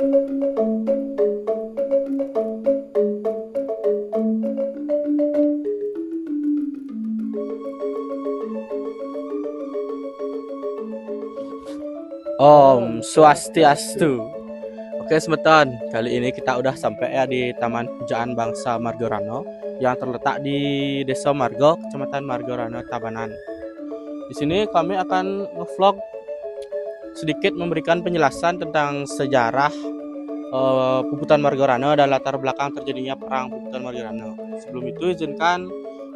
Om Swastiastu. Oke semeton, kali ini kita udah sampai ya di Taman Pujaan Bangsa Margorano yang terletak di Desa Margo, Kecamatan Margorano, Tabanan. Di sini kami akan nge-vlog sedikit memberikan penjelasan tentang sejarah Puputan Margorano dan latar belakang terjadinya perang Puputan Margorano. Sebelum itu izinkan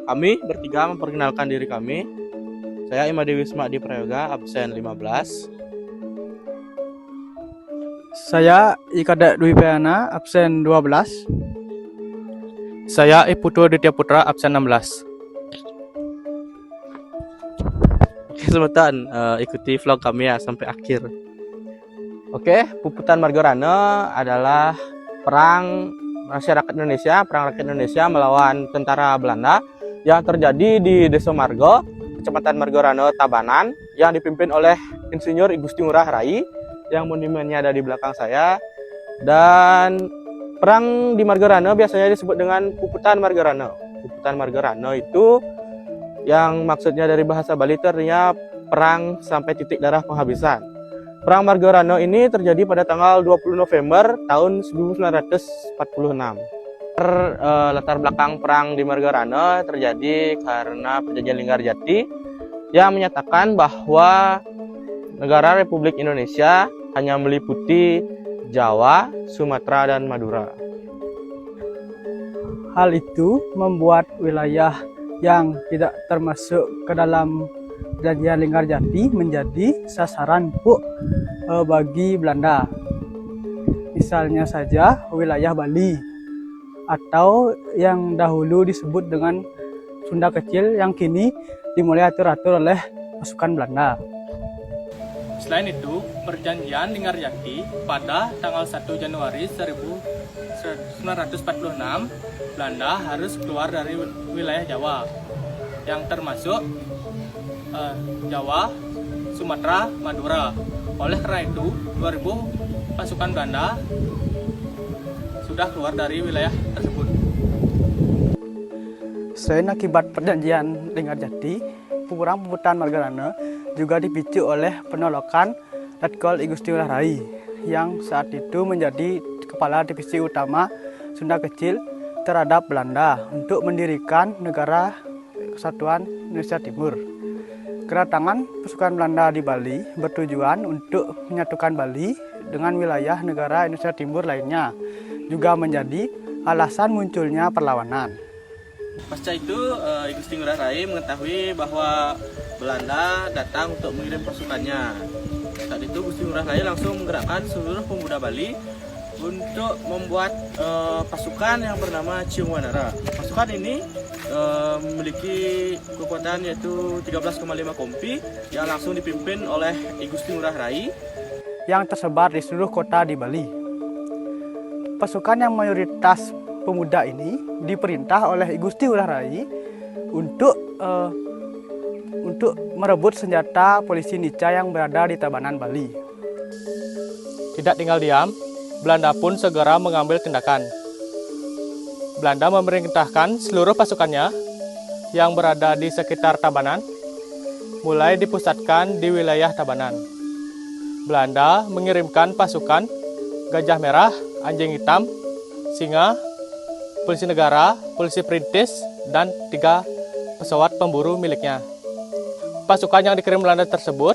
kami bertiga memperkenalkan diri kami. Saya Imade Wisma di Prayoga, absen 15. Saya Ikadek Dwi Payana, absen 12. Saya Iputu Ditya Putra, absen 16. Oke semeton, ikuti vlog kami ya sampai akhir. Oke, Puputan Margorano adalah perang masyarakat Indonesia, perang rakyat Indonesia melawan tentara Belanda yang terjadi di Desa Margo, Kecamatan Margorano, Tabanan, yang dipimpin oleh Insinyur I Gusti Ngurah Rai, yang monumennya ada di belakang saya. Dan perang di Margorano biasanya disebut dengan Puputan Margorano. Puputan Margorano itu yang maksudnya dari bahasa Bali itu artinya perang sampai titik darah penghabisan. Perang Margorano ini terjadi pada tanggal 20 November tahun 1946. Latar belakang perang di Margorano terjadi karena perjanjian Linggarjati yang menyatakan bahwa negara Republik Indonesia hanya meliputi Jawa, Sumatera, dan Madura. Hal itu membuat wilayah yang tidak termasuk ke dalam perjanjian Linggarjati menjadi sasaran empuk bagi Belanda. Misalnya saja wilayah Bali atau yang dahulu disebut dengan Sunda Kecil yang kini dimulai atur-atur oleh pasukan Belanda. Selain itu, perjanjian Linggarjati pada tanggal 1 Januari 1946, Belanda harus keluar dari wilayah Jawa, yang termasuk Jawa, Sumatera, Madura. Oleh karena itu, 2000 pasukan Belanda sudah keluar dari wilayah tersebut. Selain akibat perjanjian Linggarjati, perang Puputan Margorano juga dipicu oleh penolakan Letkol I Gusti Ngurah Rai yang saat itu menjadi kepala divisi utama Sunda Kecil terhadap Belanda untuk mendirikan negara Kesatuan Indonesia Timur. Kedatangan pasukan Belanda di Bali bertujuan untuk menyatukan Bali dengan wilayah negara Indonesia Timur lainnya, juga menjadi alasan munculnya perlawanan. Pasca itu, I Gusti Ngurah Rai mengetahui bahwa Belanda datang untuk mengirim pasukannya. Saat itu Gusti Ngurah Rai langsung menggerakkan seluruh pemuda Bali untuk membuat pasukan yang bernama Ciung Wanara. Pasukan ini memiliki kekuatan yaitu 13,5 kompi yang langsung dipimpin oleh I Gusti Ngurah Rai yang tersebar di seluruh kota di Bali. Pasukan yang mayoritas pemuda ini diperintah oleh I Gusti Ngurah Rai untuk merebut senjata polisi Nica yang berada di Tabanan, Bali. Tidak tinggal diam, Belanda pun segera mengambil tindakan. Belanda memerintahkan seluruh pasukannya yang berada di sekitar Tabanan mulai dipusatkan di wilayah Tabanan. Belanda mengirimkan pasukan Gajah Merah, Anjing Hitam, Singa, polisi negara, polisi perintis, dan 3 pesawat pemburu miliknya. Pasukan yang dikirim Belanda tersebut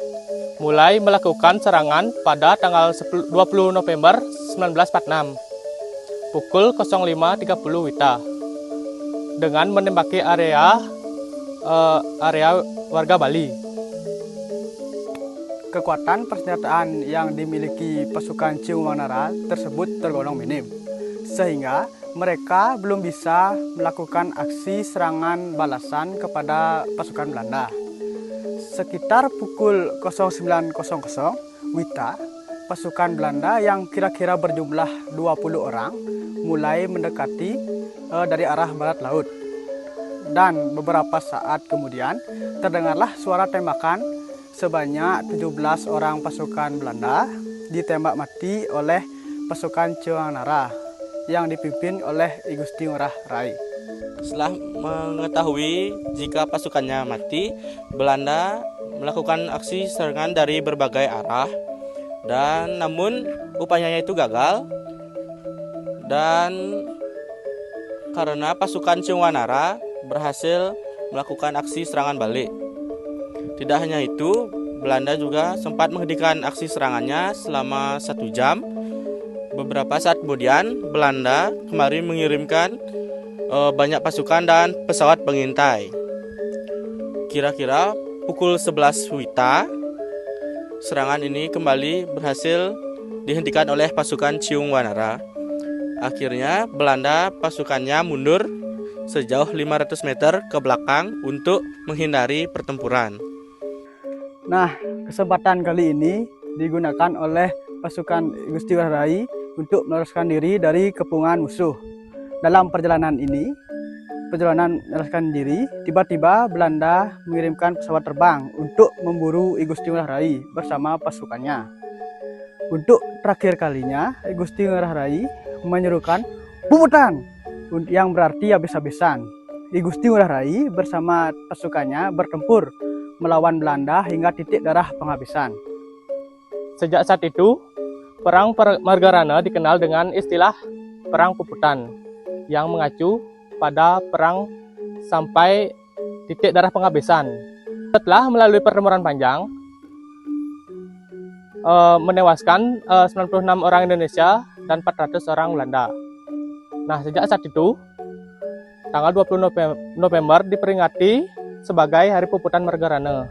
mulai melakukan serangan pada tanggal 20 November 1946 pukul 05.30 WITA dengan menembaki area warga Bali. Kekuatan persenjataan yang dimiliki pasukan Ciung Wanara tersebut tergolong minim, sehingga mereka belum bisa melakukan aksi serangan balasan kepada pasukan Belanda. Sekitar pukul 09.00 WITA, pasukan Belanda yang kira-kira berjumlah 20 orang mulai mendekati dari arah barat laut. Dan beberapa saat kemudian terdengarlah suara tembakan sebanyak 17 orang pasukan Belanda ditembak mati oleh pasukan Ciwanara yang dipimpin oleh I Gusti Ngurah Rai. Setelah mengetahui jika pasukannya mati, Belanda melakukan aksi serangan dari berbagai arah, dan namun upayanya itu gagal. Dan karena pasukan Ciwanara berhasil melakukan aksi serangan balik. Tidak hanya itu, Belanda juga sempat menghentikan aksi serangannya selama 1 jam. Beberapa saat kemudian, Belanda kembali mengirimkan banyak pasukan dan pesawat pengintai. Kira-kira pukul 11 WITA, serangan ini kembali berhasil dihentikan oleh pasukan Ciwanara. Akhirnya Belanda pasukannya mundur sejauh 500 meter ke belakang untuk menghindari pertempuran. Nah, kesempatan kali ini digunakan oleh pasukan I Gusti Ngurah Rai untuk meloloskan diri dari kepungan musuh. Dalam perjalanan meloloskan diri, tiba-tiba Belanda mengirimkan pesawat terbang untuk memburu I Gusti Ngurah Rai bersama pasukannya. Untuk terakhir kalinya, I Gusti Ngurah Rai menyerukan puputan, yang berarti habis-habisan. I Gusti Ngurah Rai bersama pasukannya bertempur melawan Belanda hingga titik darah penghabisan. Sejak saat itu, Perang Margarana dikenal dengan istilah Perang Puputan, yang mengacu pada perang sampai titik darah penghabisan. Setelah melalui pertempuran panjang, menewaskan 96 orang Indonesia dan 400 orang Belanda. Nah, sejak saat itu, tanggal 20 November diperingati sebagai Hari Puputan Margarana.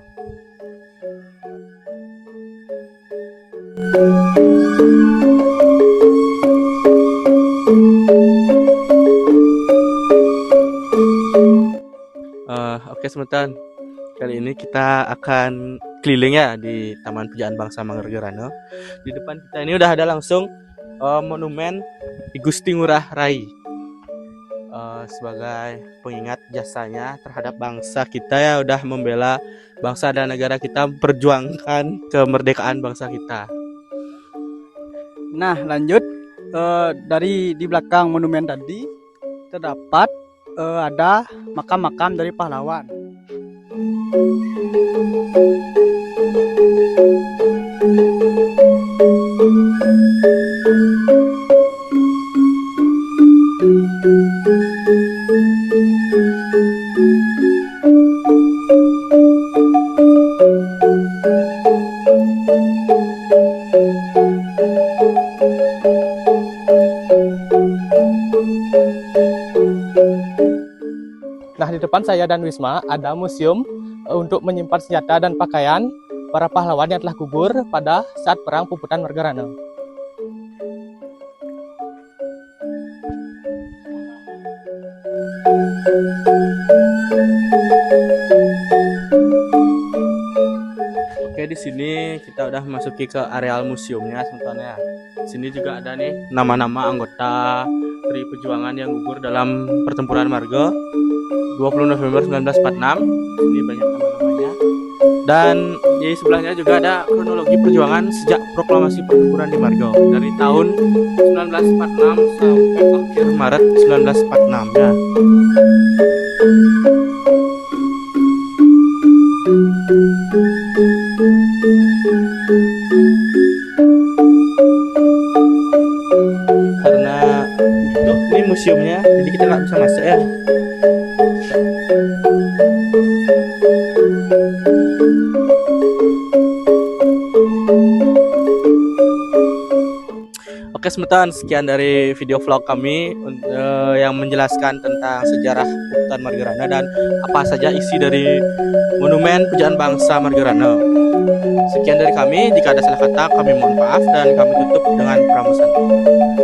Oke, sebentar. Kali ini kita akan keliling ya di Taman Pujaan Bangsa Margarana. Di depan kita ini udah ada langsung monumen I Gusti Ngurah Rai. Sebagai pengingat jasanya terhadap bangsa kita, ya udah membela bangsa dan negara kita, memperjuangkan kemerdekaan bangsa kita. Nah, lanjut dari di belakang monumen tadi terdapat ada makam-makam dari pahlawan. Nah, di depan saya dan Wisma ada museum untuk menyimpan senjata dan pakaian para pahlawan yang telah gugur pada saat Perang Puputan Margarana. Oke, di sini kita udah memasuki ke areal museumnya sebetulnya. Di sini juga ada nih nama-nama anggota Tri Perjuangan yang gugur dalam pertempuran Marga 20 November 1946. Ini banyak nama-namanya. Dan di sebelahnya juga ada kronologi perjuangan sejak proklamasi pertempuran di Marga dari tahun 1946 sampai akhir Maret 1946 ya. Karena tutup nih museumnya, jadi kita nggak bisa masuk ya. Oke, sebentar, sekian dari video vlog kami yang menjelaskan tentang sejarah Puputan Margarana dan apa saja isi dari Monumen Pujaan Bangsa Margarana. Sekian dari kami, jika ada salah kata kami mohon maaf dan kami tutup dengan pramusanti.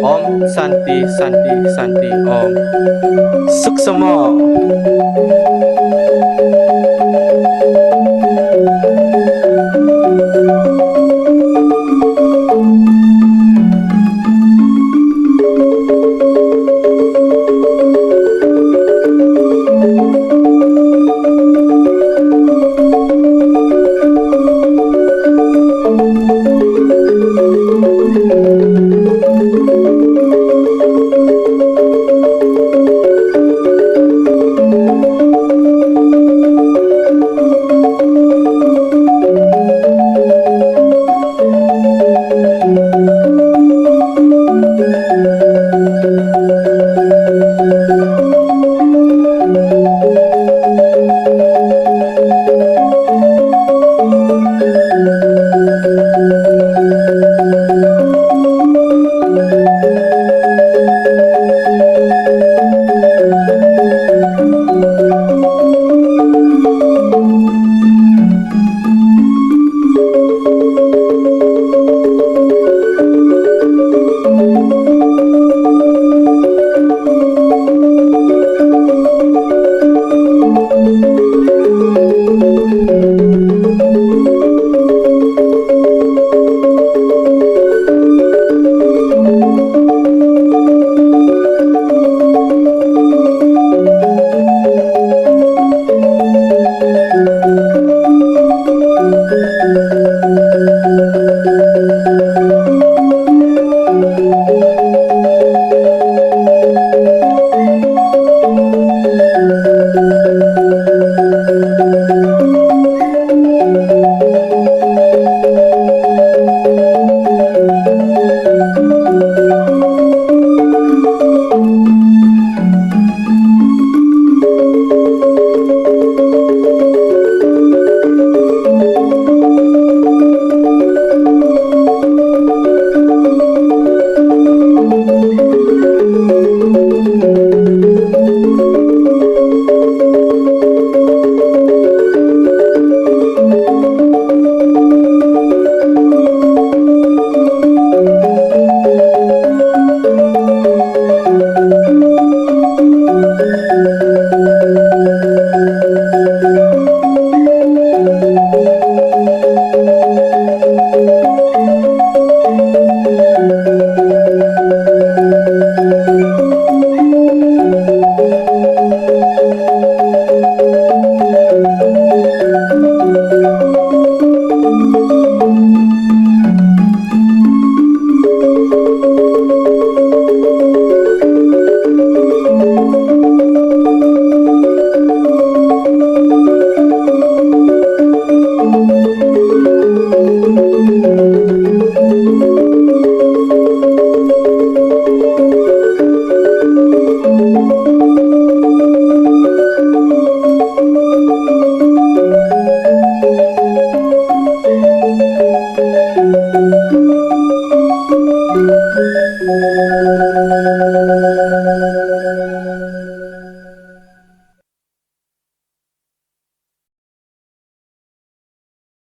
Om Santi Santi Santi Om Suksemo.